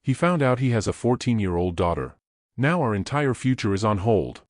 He found out he has a 14-year-old daughter. Now our entire future is on hold.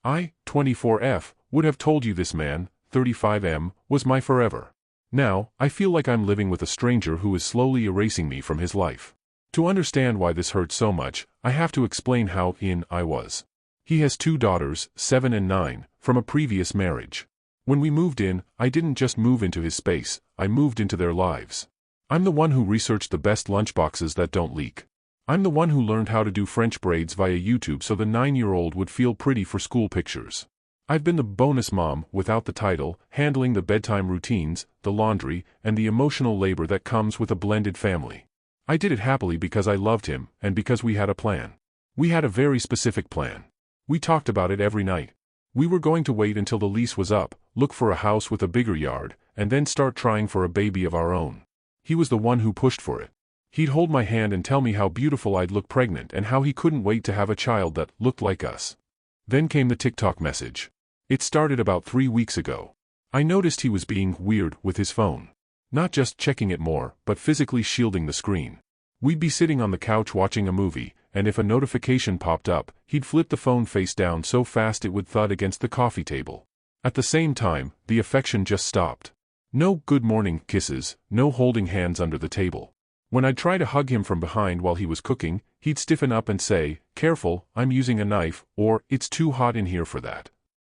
I, 24F, would have told you this man, 35M, was my forever. Now, I feel like I'm living with a stranger who is slowly erasing me from his life. To understand why this hurts so much, I have to explain how in I was. He has 2 daughters, 7 and 9, from a previous marriage. When we moved in, I didn't just move into his space, I moved into their lives. I'm the one who researched the best lunchboxes that don't leak. I'm the one who learned how to do French braids via YouTube so the 9-year-old would feel pretty for school pictures. I've been the bonus mom, without the title, handling the bedtime routines, the laundry, and the emotional labor that comes with a blended family. I did it happily because I loved him, and because we had a plan. We had a very specific plan. We talked about it every night. We were going to wait until the lease was up, look for a house with a bigger yard, and then start trying for a baby of our own. He was the one who pushed for it. He'd hold my hand and tell me how beautiful I'd look pregnant and how he couldn't wait to have a child that looked like us. Then came the TikTok message. It started about 3 weeks ago. I noticed he was being weird with his phone. Not just checking it more, but physically shielding the screen. We'd be sitting on the couch watching a movie, and if a notification popped up, he'd flip the phone face down so fast it would thud against the coffee table. At the same time, the affection just stopped. No good morning kisses, no holding hands under the table. When I'd try to hug him from behind while he was cooking, he'd stiffen up and say, "Careful, I'm using a knife," or "It's too hot in here for that."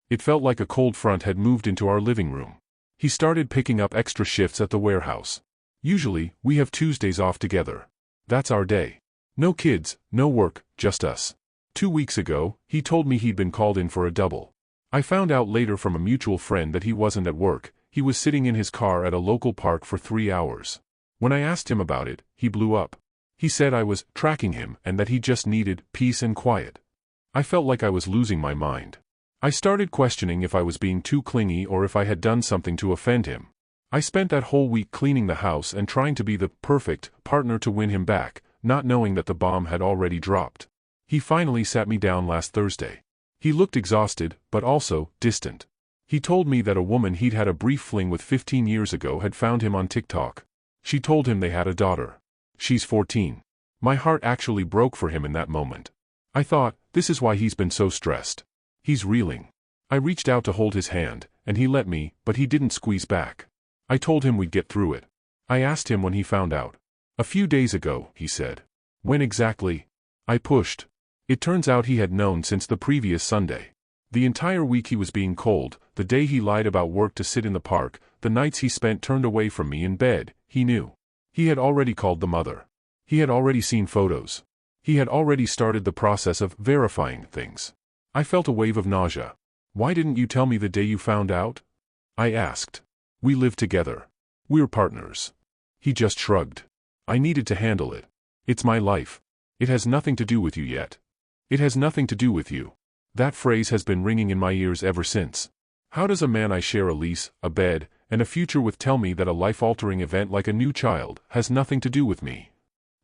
It felt like a cold front had moved into our living room. He started picking up extra shifts at the warehouse. Usually, we have Tuesdays off together. That's our day. No kids, no work, just us. 2 weeks ago, he told me he'd been called in for a double. I found out later from a mutual friend that he wasn't at work, he was sitting in his car at a local park for 3 hours. When I asked him about it, he blew up. He said I was tracking him and that he just needed peace and quiet. I felt like I was losing my mind. I started questioning if I was being too clingy or if I had done something to offend him. I spent that whole week cleaning the house and trying to be the perfect partner to win him back, not knowing that the bomb had already dropped. He finally sat me down last Thursday. He looked exhausted, but also distant. He told me that a woman he'd had a brief fling with 15 years ago had found him on TikTok. She told him they had a daughter. She's 14. My heart actually broke for him in that moment. I thought, this is why he's been so stressed. He's reeling. I reached out to hold his hand, and he let me, but he didn't squeeze back. I told him we'd get through it. I asked him when he found out. "A few days ago," he said. "When exactly?" I pushed. It turns out he had known since the previous Sunday. The entire week he was being cold, the day he lied about work to sit in the park, the nights he spent turned away from me in bed, he knew. He had already called the mother. He had already seen photos. He had already started the process of verifying things. I felt a wave of nausea. "Why didn't you tell me the day you found out?" I asked. "We live together. We're partners." He just shrugged. "I needed to handle it. It's my life. It has nothing to do with you yet. It has nothing to do with you." That phrase has been ringing in my ears ever since. How does a man I share a lease, a bed, and a future with tell me that a life-altering event like a new child has nothing to do with me?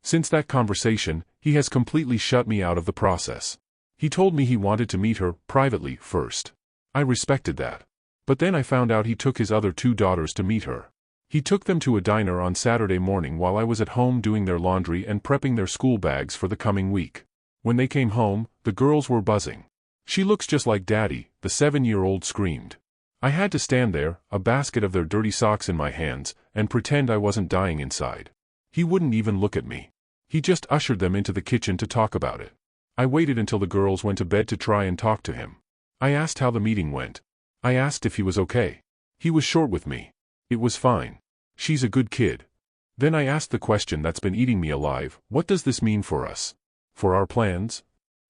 Since that conversation, he has completely shut me out of the process. He told me he wanted to meet her privately first. I respected that. But then I found out he took his other 2 daughters to meet her. He took them to a diner on Saturday morning while I was at home doing their laundry and prepping their school bags for the coming week. When they came home, the girls were buzzing. "She looks just like Daddy," the 7-year-old screamed. I had to stand there, a basket of their dirty socks in my hands, and pretend I wasn't dying inside. He wouldn't even look at me. He just ushered them into the kitchen to talk about it. I waited until the girls went to bed to try and talk to him. I asked how the meeting went. I asked if he was okay. He was short with me. It was fine. She's a good kid. Then I asked the question that's been eating me alive, what does this mean for us? For our plans?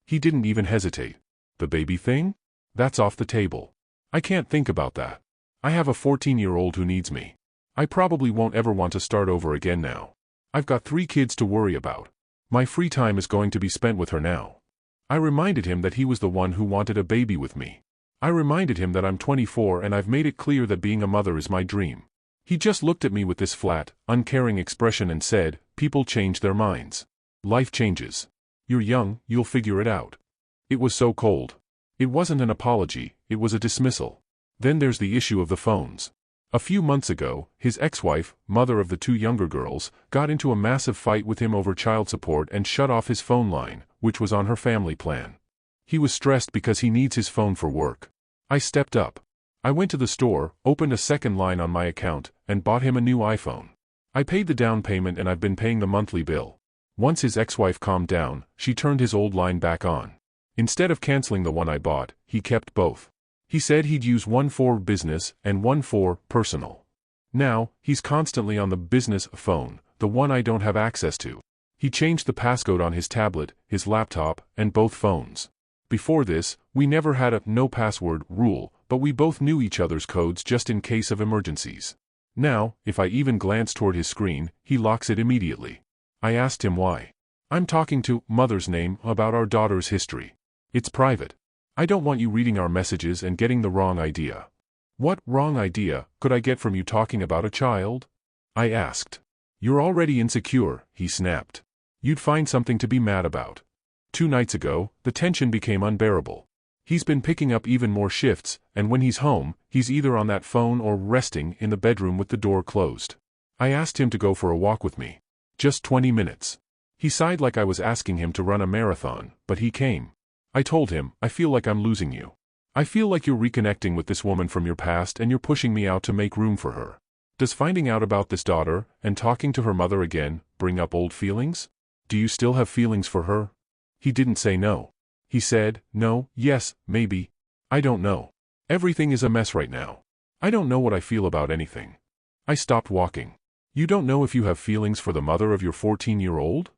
He didn't even hesitate. The baby thing? That's off the table. I can't think about that. I have a 14-year-old who needs me. I probably won't ever want to start over again now. I've got 3 kids to worry about. My free time is going to be spent with her now. I reminded him that he was the one who wanted a baby with me. I reminded him that I'm 24 and I've made it clear that being a mother is my dream. He just looked at me with this flat, uncaring expression and said, "People change their minds. Life changes. You're young, you'll figure it out." It was so cold. It wasn't an apology, it was a dismissal. Then there's the issue of the phones. A few months ago, his ex-wife, mother of the 2 younger girls, got into a massive fight with him over child support and shut off his phone line, which was on her family plan. He was stressed because he needs his phone for work. I stepped up. I went to the store, opened a second line on my account, and bought him a new iPhone. I paid the down payment and I've been paying the monthly bill. Once his ex-wife calmed down, she turned his old line back on. Instead of canceling the one I bought, he kept both. He said he'd use one for business and one for personal. Now, he's constantly on the business phone, the one I don't have access to. He changed the passcode on his tablet, his laptop, and both phones. Before this, we never had a no password rule, but we both knew each other's codes just in case of emergencies. Now, if I even glance toward his screen, he locks it immediately. I asked him why. I'm talking to mother's name about our daughter's history. It's private. I don't want you reading our messages and getting the wrong idea. What wrong idea could I get from you talking about a child? I asked. You're already insecure, he snapped. You'd find something to be mad about. 2 nights ago, the tension became unbearable. He's been picking up even more shifts, and when he's home, he's either on that phone or resting in the bedroom with the door closed. I asked him to go for a walk with me. Just 20 minutes. He sighed like I was asking him to run a marathon, but he came. I told him, I feel like I'm losing you. I feel like you're reconnecting with this woman from your past and you're pushing me out to make room for her. Does finding out about this daughter, and talking to her mother again, bring up old feelings? Do you still have feelings for her? He didn't say no. He said, no, yes, maybe. I don't know. Everything is a mess right now. I don't know what I feel about anything. I stopped walking. You don't know if you have feelings for the mother of your 14-year-old?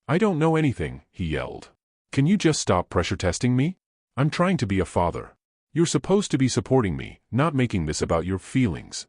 I don't know anything, he yelled. Can you just stop pressure testing me? I'm trying to be a father. You're supposed to be supporting me, not making this about your feelings.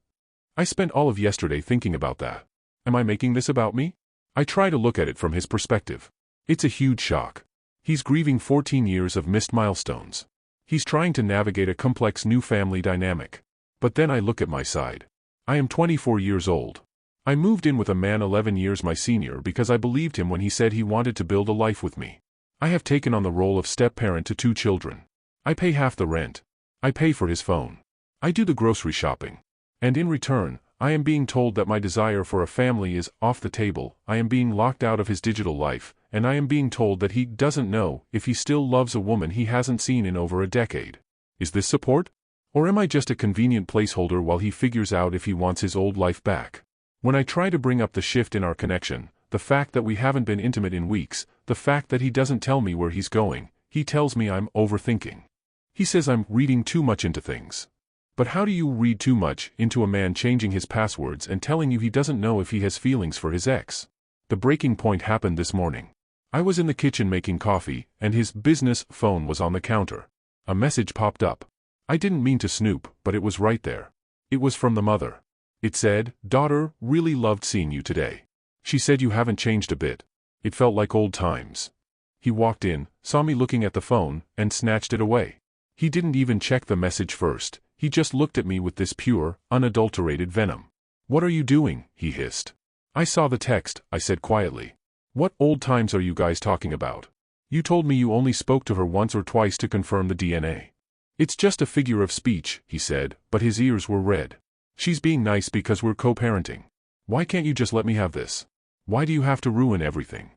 I spent all of yesterday thinking about that. Am I making this about me? I try to look at it from his perspective. It's a huge shock. He's grieving 14 years of missed milestones. He's trying to navigate a complex new family dynamic. But then I look at my side. I am 24 years old. I moved in with a man 11 years my senior because I believed him when he said he wanted to build a life with me. I have taken on the role of step-parent to 2 children. I pay half the rent. I pay for his phone. I do the grocery shopping. And in return, I am being told that my desire for a family is off the table, I am being locked out of his digital life, and I am being told that he doesn't know if he still loves a woman he hasn't seen in over a decade. Is this support? Or am I just a convenient placeholder while he figures out if he wants his old life back? When I try to bring up the shift in our connection, the fact that we haven't been intimate in weeks, the fact that he doesn't tell me where he's going, he tells me I'm overthinking. He says I'm reading too much into things. But how do you read too much into a man changing his passwords and telling you he doesn't know if he has feelings for his ex? The breaking point happened this morning. I was in the kitchen making coffee, and his business phone was on the counter. A message popped up. I didn't mean to snoop, but it was right there. It was from the mother. It said, "Daughter, really loved seeing you today. She said you haven't changed a bit." It felt like old times. He walked in, saw me looking at the phone, and snatched it away. He didn't even check the message first, he just looked at me with this pure, unadulterated venom. "What are you doing?" he hissed. "I saw the text," I said quietly. "What old times are you guys talking about? You told me you only spoke to her once or twice to confirm the DNA. "It's just a figure of speech," he said, but his ears were red. "She's being nice because we're co-parenting. Why can't you just let me have this? Why do you have to ruin everything?"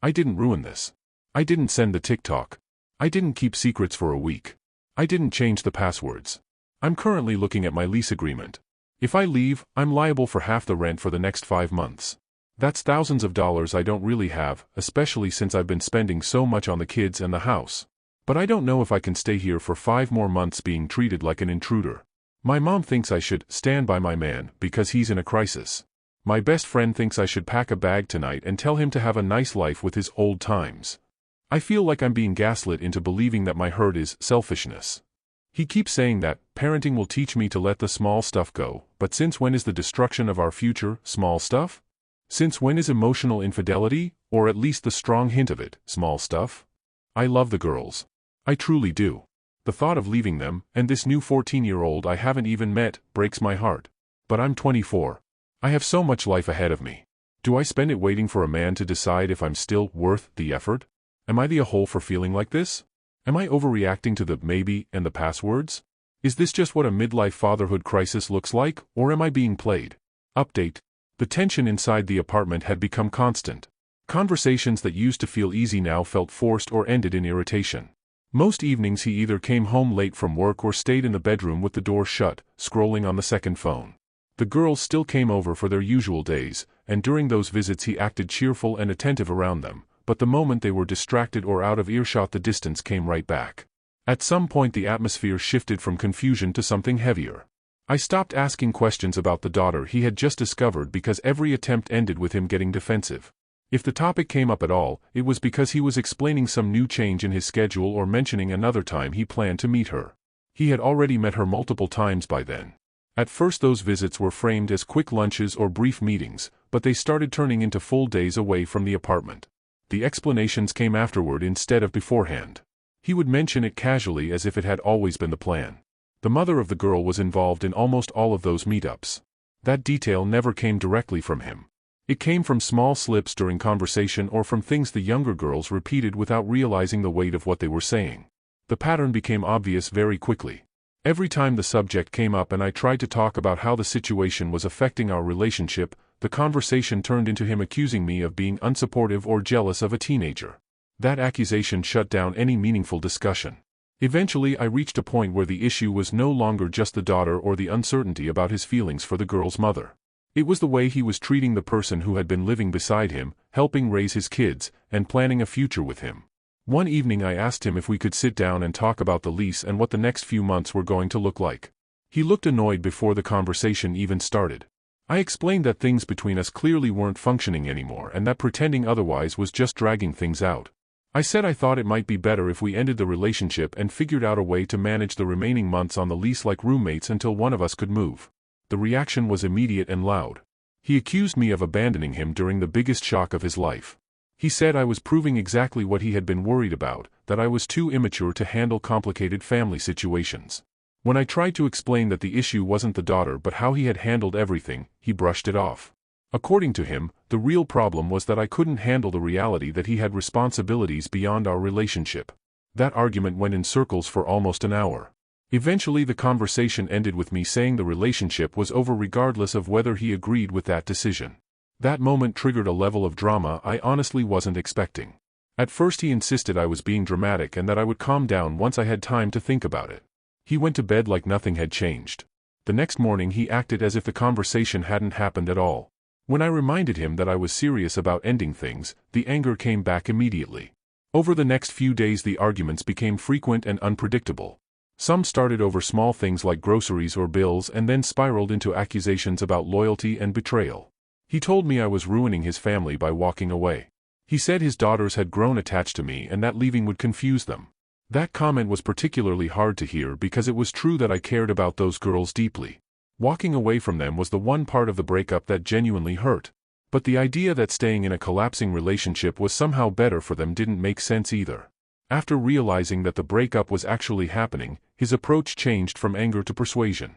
I didn't ruin this. I didn't send the TikTok. I didn't keep secrets for a week. I didn't change the passwords. I'm currently looking at my lease agreement. If I leave, I'm liable for half the rent for the next 5 months. That's thousands of dollars I don't really have, especially since I've been spending so much on the kids and the house. But I don't know if I can stay here for 5 more months being treated like an intruder. My mom thinks I should stand by my man because he's in a crisis. My best friend thinks I should pack a bag tonight and tell him to have a nice life with his old times. I feel like I'm being gaslit into believing that my hurt is selfishness. He keeps saying that parenting will teach me to let the small stuff go, but since when is the destruction of our future small stuff? Since when is emotional infidelity, or at least the strong hint of it, small stuff? I love the girls. I truly do. The thought of leaving them, and this new 14-year-old I haven't even met, breaks my heart. But I'm 24. I have so much life ahead of me. Do I spend it waiting for a man to decide if I'm still worth the effort? Am I the a-hole for feeling like this? Am I overreacting to the maybe and the passwords? Is this just what a midlife fatherhood crisis looks like, or am I being played? Update. The tension inside the apartment had become constant. Conversations that used to feel easy now felt forced or ended in irritation. Most evenings he either came home late from work or stayed in the bedroom with the door shut, scrolling on the second phone. The girls still came over for their usual days, and during those visits he acted cheerful and attentive around them, but the moment they were distracted or out of earshot the distance came right back. At some point the atmosphere shifted from confusion to something heavier. I stopped asking questions about the daughter he had just discovered because every attempt ended with him getting defensive. If the topic came up at all, it was because he was explaining some new change in his schedule or mentioning another time he planned to meet her. He had already met her multiple times by then. At first those visits were framed as quick lunches or brief meetings, but they started turning into full days away from the apartment. The explanations came afterward instead of beforehand. He would mention it casually as if it had always been the plan. The mother of the girl was involved in almost all of those meetups. That detail never came directly from him. It came from small slips during conversation or from things the younger girls repeated without realizing the weight of what they were saying. The pattern became obvious very quickly. Every time the subject came up and I tried to talk about how the situation was affecting our relationship, the conversation turned into him accusing me of being unsupportive or jealous of a teenager. That accusation shut down any meaningful discussion. Eventually I reached a point where the issue was no longer just the daughter or the uncertainty about his feelings for the girl's mother. It was the way he was treating the person who had been living beside him, helping raise his kids, and planning a future with him. One evening I asked him if we could sit down and talk about the lease and what the next few months were going to look like. He looked annoyed before the conversation even started. I explained that things between us clearly weren't functioning anymore and that pretending otherwise was just dragging things out. I said I thought it might be better if we ended the relationship and figured out a way to manage the remaining months on the lease like roommates until one of us could move. The reaction was immediate and loud. He accused me of abandoning him during the biggest shock of his life. He said I was proving exactly what he had been worried about, that I was too immature to handle complicated family situations. When I tried to explain that the issue wasn't the daughter but how he had handled everything, he brushed it off. According to him, the real problem was that I couldn't handle the reality that he had responsibilities beyond our relationship. That argument went in circles for almost an hour. Eventually the conversation ended with me saying the relationship was over regardless of whether he agreed with that decision. That moment triggered a level of drama I honestly wasn't expecting. At first he insisted I was being dramatic and that I would calm down once I had time to think about it. He went to bed like nothing had changed. The next morning he acted as if the conversation hadn't happened at all. When I reminded him that I was serious about ending things, the anger came back immediately. Over the next few days the arguments became frequent and unpredictable. Some started over small things like groceries or bills and then spiraled into accusations about loyalty and betrayal. He told me I was ruining his family by walking away. He said his daughters had grown attached to me and that leaving would confuse them. That comment was particularly hard to hear because it was true that I cared about those girls deeply. Walking away from them was the one part of the breakup that genuinely hurt. But the idea that staying in a collapsing relationship was somehow better for them didn't make sense either. After realizing that the breakup was actually happening, his approach changed from anger to persuasion.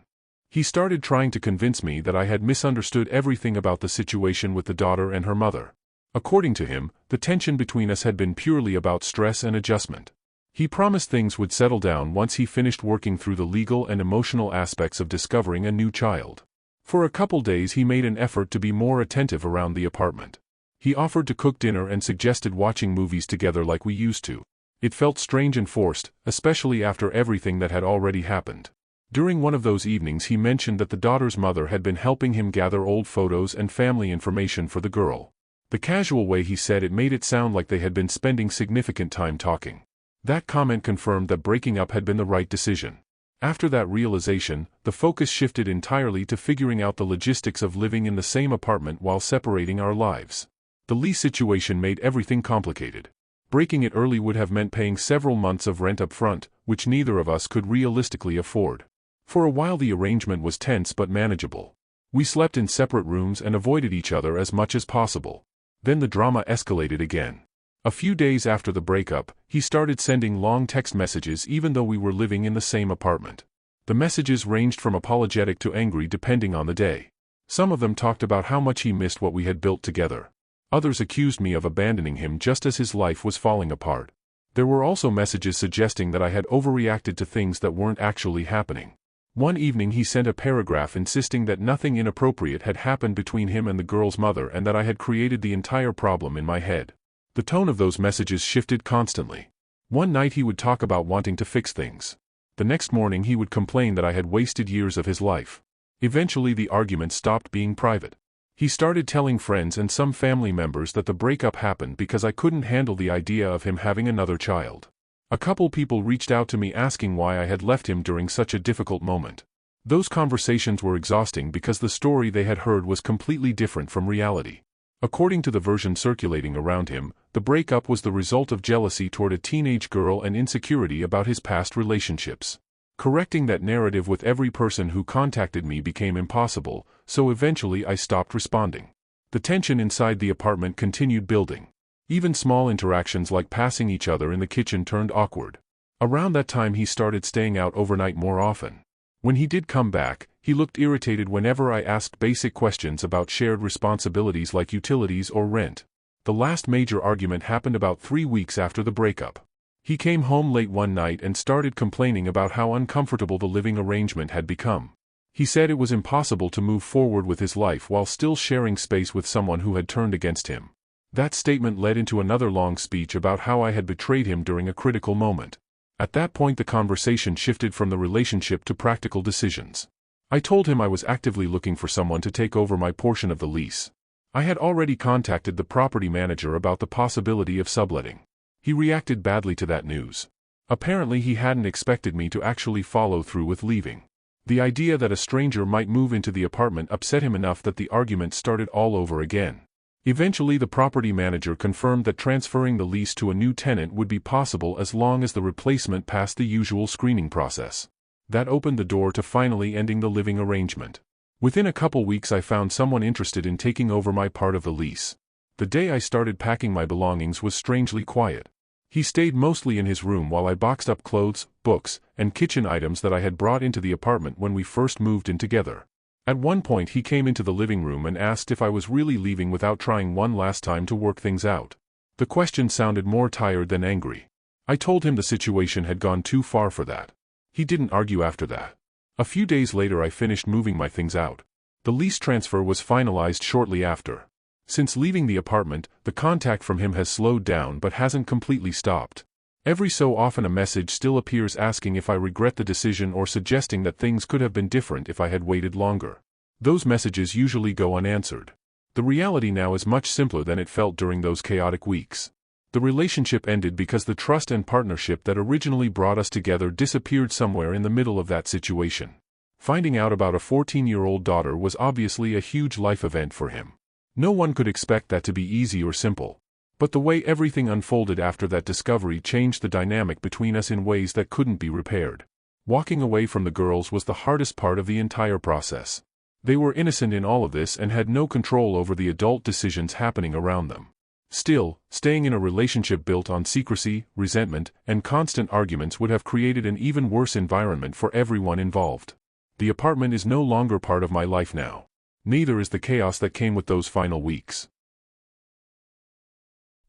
He started trying to convince me that I had misunderstood everything about the situation with the daughter and her mother. According to him, the tension between us had been purely about stress and adjustment. He promised things would settle down once he finished working through the legal and emotional aspects of discovering a new child. For a couple days he made an effort to be more attentive around the apartment. He offered to cook dinner and suggested watching movies together like we used to. It felt strange and forced, especially after everything that had already happened. During one of those evenings he mentioned that the daughter's mother had been helping him gather old photos and family information for the girl. The casual way he said it made it sound like they had been spending significant time talking. That comment confirmed that breaking up had been the right decision. After that realization, the focus shifted entirely to figuring out the logistics of living in the same apartment while separating our lives. The lease situation made everything complicated. Breaking it early would have meant paying several months of rent up front, which neither of us could realistically afford. For a while the arrangement was tense but manageable. We slept in separate rooms and avoided each other as much as possible. Then the drama escalated again. A few days after the breakup, he started sending long text messages even though we were living in the same apartment. The messages ranged from apologetic to angry depending on the day. Some of them talked about how much he missed what we had built together. Others accused me of abandoning him just as his life was falling apart. There were also messages suggesting that I had overreacted to things that weren't actually happening. One evening he sent a paragraph insisting that nothing inappropriate had happened between him and the girl's mother and that I had created the entire problem in my head. The tone of those messages shifted constantly. One night he would talk about wanting to fix things. The next morning he would complain that I had wasted years of his life. Eventually the argument stopped being private. He started telling friends and some family members that the breakup happened because I couldn't handle the idea of him having another child. A couple people reached out to me asking why I had left him during such a difficult moment. Those conversations were exhausting because the story they had heard was completely different from reality. According to the version circulating around him, the breakup was the result of jealousy toward a teenage girl and insecurity about his past relationships. Correcting that narrative with every person who contacted me became impossible, so eventually I stopped responding. The tension inside the apartment continued building. Even small interactions like passing each other in the kitchen turned awkward. Around that time he started staying out overnight more often. When he did come back, he looked irritated whenever I asked basic questions about shared responsibilities like utilities or rent. The last major argument happened about 3 weeks after the breakup. He came home late one night and started complaining about how uncomfortable the living arrangement had become. He said it was impossible to move forward with his life while still sharing space with someone who had turned against him. That statement led into another long speech about how I had betrayed him during a critical moment. At that point the conversation shifted from the relationship to practical decisions. I told him I was actively looking for someone to take over my portion of the lease. I had already contacted the property manager about the possibility of subletting. He reacted badly to that news. Apparently he hadn't expected me to actually follow through with leaving. The idea that a stranger might move into the apartment upset him enough that the argument started all over again. Eventually the property manager confirmed that transferring the lease to a new tenant would be possible as long as the replacement passed the usual screening process. That opened the door to finally ending the living arrangement. Within a couple weeks I found someone interested in taking over my part of the lease. The day I started packing my belongings was strangely quiet. He stayed mostly in his room while I boxed up clothes, books, and kitchen items that I had brought into the apartment when we first moved in together. At one point he came into the living room and asked if I was really leaving without trying one last time to work things out. The question sounded more tired than angry. I told him the situation had gone too far for that. He didn't argue after that. A few days later I finished moving my things out. The lease transfer was finalized shortly after. Since leaving the apartment, the contact from him has slowed down but hasn't completely stopped. Every so often a message still appears asking if I regret the decision or suggesting that things could have been different if I had waited longer. Those messages usually go unanswered. The reality now is much simpler than it felt during those chaotic weeks. The relationship ended because the trust and partnership that originally brought us together disappeared somewhere in the middle of that situation. Finding out about a 14-year-old daughter was obviously a huge life event for him. No one could expect that to be easy or simple. But the way everything unfolded after that discovery changed the dynamic between us in ways that couldn't be repaired. Walking away from the girls was the hardest part of the entire process. They were innocent in all of this and had no control over the adult decisions happening around them. Still, staying in a relationship built on secrecy, resentment, and constant arguments would have created an even worse environment for everyone involved. The apartment is no longer part of my life now. Neither is the chaos that came with those final weeks.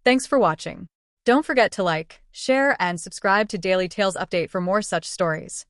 Thanks for watching. Don't forget to like, share, and subscribe to Daily Tales Update for more such stories.